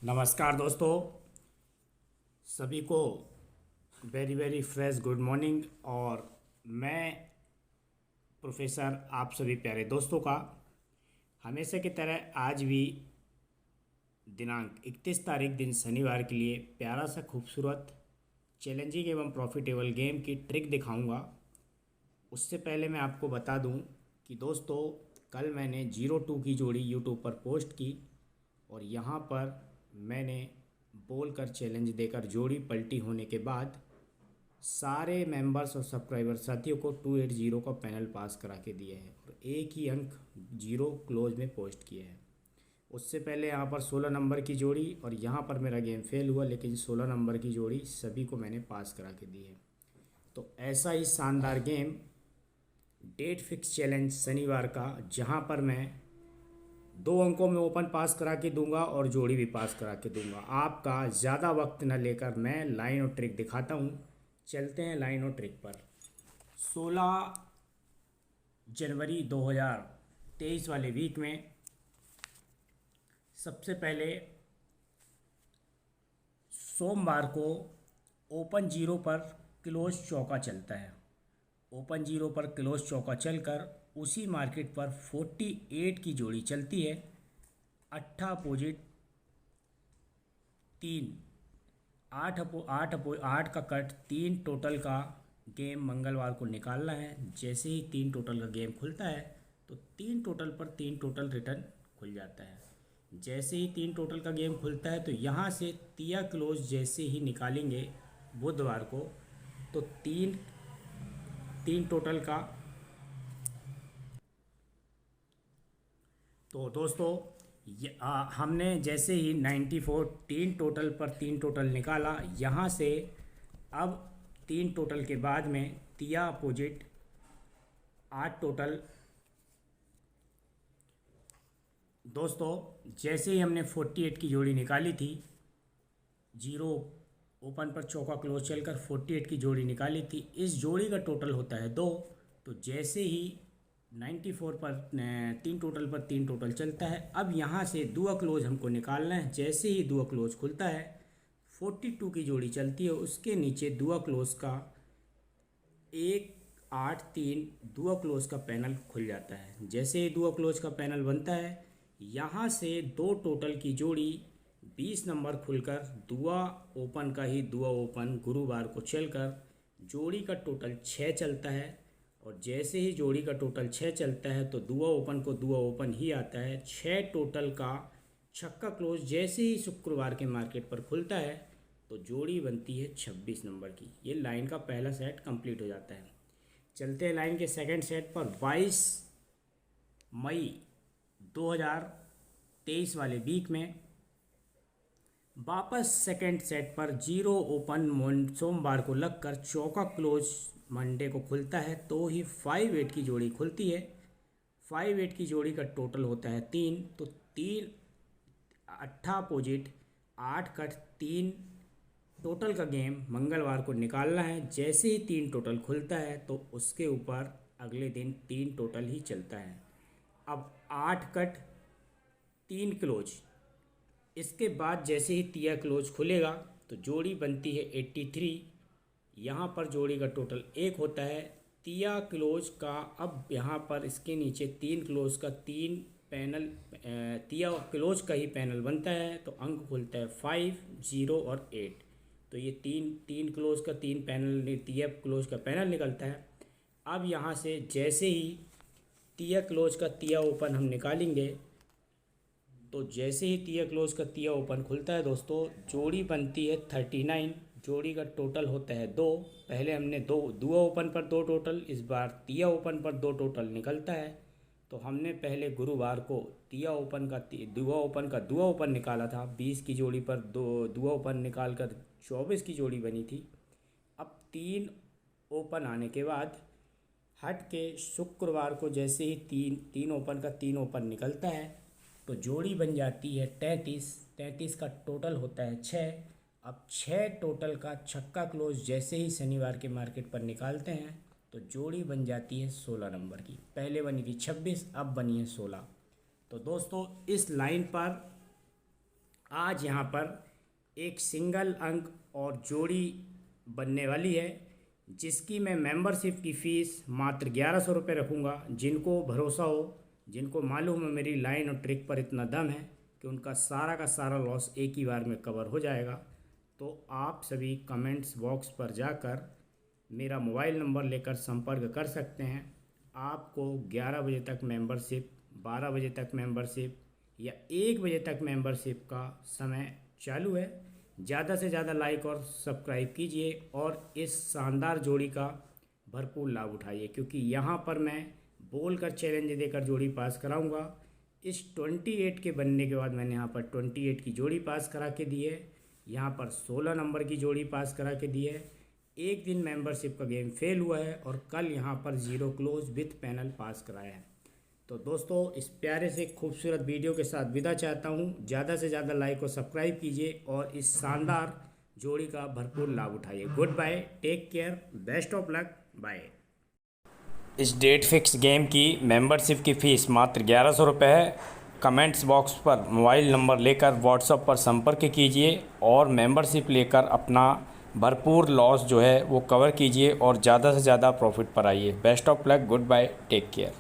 नमस्कार दोस्तों, सभी को very very fresh good morning. और मैं प्रोफेसर आप सभी प्यारे दोस्तों का हमेशा की तरह आज भी दिनांक 31 तारीख दिन शनिवार के लिए प्यारा सा खूबसूरत चैलेंजिंग एवं प्रॉफिटेबल गेम की ट्रिक दिखाऊंगा। उससे पहले मैं आपको बता दूं कि दोस्तों, कल मैंने 02 की जोड़ी यूट्यूब पर पोस्ट की और यहाँ पर मैंने बोल कर चैलेंज देकर जोड़ी पलटी होने के बाद सारे मेंबर्स और सब्सक्राइबर साथियों को 280 का पैनल पास करा के दिए हैं और एक ही अंक जीरो क्लोज में पोस्ट किए हैं। उससे पहले यहाँ पर 16 नंबर की जोड़ी और यहाँ पर मेरा गेम फेल हुआ, लेकिन 16 नंबर की जोड़ी सभी को मैंने पास करा के दी है। तो ऐसा ही शानदार गेम डेट फिक्स चैलेंज शनिवार का, जहाँ पर मैं 2 अंकों में ओपन पास करा के दूंगा और जोड़ी भी पास करा के दूंगा। आपका ज़्यादा वक्त न लेकर मैं लाइन और ट्रिक दिखाता हूँ। चलते हैं लाइन और ट्रिक पर। 16 जनवरी 2023 वाले वीक में सबसे पहले सोमवार को ओपन जीरो पर क्लोज चौका चलता है। ओपन जीरो पर क्लोज चौका चलकर उसी मार्केट पर 48 की जोड़ी चलती है। अट्ठा अपोजिट 3, 8 का कट 3 टोटल का गेम मंगलवार को निकालना है। जैसे ही 3 टोटल का गेम खुलता है तो 3 टोटल पर 3 टोटल रिटर्न खुल जाता है। जैसे ही 3 टोटल का गेम खुलता है तो यहाँ से तिया क्लोज जैसे ही निकालेंगे बुधवार को, तो तीन टोटल का। तो दोस्तों, हमने जैसे ही 94 3 टोटल पर 3 टोटल निकाला, यहाँ से अब 3 टोटल के बाद में तिया अपोजिट 8 टोटल। दोस्तों, जैसे ही हमने 48 की जोड़ी निकाली थी, जीरो ओपन पर चौका क्लोज चलकर 48 की जोड़ी निकाली थी, इस जोड़ी का टोटल होता है 2। तो जैसे ही 94 पर 3 टोटल पर 3 टोटल चलता है, अब यहाँ से दुआ क्लोज हमको निकालना है। जैसे ही दुआ क्लोज खुलता है 42 की जोड़ी चलती है, उसके नीचे दुआ क्लोज का 183 दुआ क्लोज का पैनल खुल जाता है। जैसे ही दुआ क्लोज का पैनल बनता है, यहाँ से 2 टोटल की जोड़ी 20 नंबर खुलकर दुआ ओपन का ही दुआ ओपन गुरुवार को चलकर जोड़ी का टोटल 6 चलता है। और जैसे ही जोड़ी का टोटल 6 चलता है तो दुआ ओपन को दुआ ओपन ही आता है। 6 टोटल का छक्का क्लोज जैसे ही शुक्रवार के मार्केट पर खुलता है तो जोड़ी बनती है 26 नंबर की। ये लाइन का पहला सेट कंप्लीट हो जाता है। चलते हैं लाइन के सेकंड सेट पर। 22 मई 2023 वाले वीक में वापस सेकंड सेट पर जीरो ओपन सोमवार को लगकर चौका क्लोज मंडे को खुलता है, तो ही 58 की जोड़ी खुलती है। 58 की जोड़ी का टोटल होता है 3। तो 3 अट्ठा अपोजिट 8 कट 3 टोटल का गेम मंगलवार को निकालना है। जैसे ही 3 टोटल खुलता है तो उसके ऊपर अगले दिन 3 टोटल ही चलता है। अब 8 कट 3 क्लोज, इसके बाद जैसे ही तिया क्लोज खुलेगा तो जोड़ी बनती है 83। यहाँ पर जोड़ी का टोटल 1 होता है। तिया क्लोज का अब यहाँ पर इसके नीचे 3 क्लोज का 3 पैनल, तिया क्लोज का ही पैनल बनता है, तो अंक खुलता है 5, 0 और 8। तो ये तीन क्लोज का 3 पैनल, तिया क्लोज का पैनल निकलता है। अब यहाँ से जैसे ही तिया क्लोज का तिया ओपन हम निकालेंगे, तो जैसे ही तिया क्लोज का तिया ओपन खुलता है दोस्तों, जोड़ी बनती है 39। जोड़ी का टोटल होता है 2। पहले हमने दुआ ओपन पर 2 टोटल, इस बार तिया ओपन पर 2 टोटल निकलता है। तो हमने पहले गुरुवार को तिया ओपन का दुआ ओपन निकाला था। 20 की जोड़ी पर दुआ ओपन निकाल कर 24 की जोड़ी बनी थी। अब 3 ओपन आने के बाद हट के शुक्रवार को जैसे ही तीन ओपन का 3 ओपन निकलता है तो जोड़ी बन जाती है 33 का टोटल होता है 6। अब 6 टोटल का छक्का क्लोज जैसे ही शनिवार के मार्केट पर निकालते हैं तो जोड़ी बन जाती है 16 नंबर की। पहले बनी थी 26, अब बनी है 16। तो दोस्तों, इस लाइन पर आज यहाँ पर एक सिंगल अंक और जोड़ी बनने वाली है, जिसकी मैं मेंबरशिप की फ़ीस मात्र 1100 रुपये रखूँगा। जिनको भरोसा हो, जिनको मालूम है मेरी लाइन और ट्रिक पर इतना दम है कि उनका सारा का सारा लॉस एक ही बार में कवर हो जाएगा, तो आप सभी कमेंट्स बॉक्स पर जाकर मेरा मोबाइल नंबर लेकर संपर्क कर सकते हैं। आपको 11 बजे तक मेंबरशिप, 12 बजे तक मेंबरशिप या 1 बजे तक मेंबरशिप का समय चालू है। ज़्यादा से ज़्यादा लाइक और सब्सक्राइब कीजिए और इस शानदार जोड़ी का भरपूर लाभ उठाइए, क्योंकि यहाँ पर मैं बोलकर चैलेंज देकर जोड़ी पास कराऊंगा। इस 28 के बनने के बाद मैंने यहाँ पर 28 की जोड़ी पास करा के दी है, यहाँ पर 16 नंबर की जोड़ी पास करा के दी है। एक दिन मेंबरशिप का गेम फेल हुआ है और कल यहाँ पर 0 क्लोज विथ पैनल पास कराया है। तो दोस्तों, इस प्यारे से खूबसूरत वीडियो के साथ विदा चाहता हूँ। ज़्यादा से ज़्यादा लाइक और सब्सक्राइब कीजिए और इस शानदार जोड़ी का भरपूर लाभ उठाइए। Good bye, take care, best of luck, bye. इस डेट फिक्स गेम की मेंबरशिप की फ़ीस मात्र 1100 रुपये है। कमेंट्स बॉक्स पर मोबाइल नंबर लेकर व्हाट्सएप पर संपर्क कीजिए और मेंबरशिप लेकर अपना भरपूर लॉस जो है वो कवर कीजिए और ज़्यादा से ज़्यादा प्रॉफिट पर आइए। Best of luck, good bye, take care.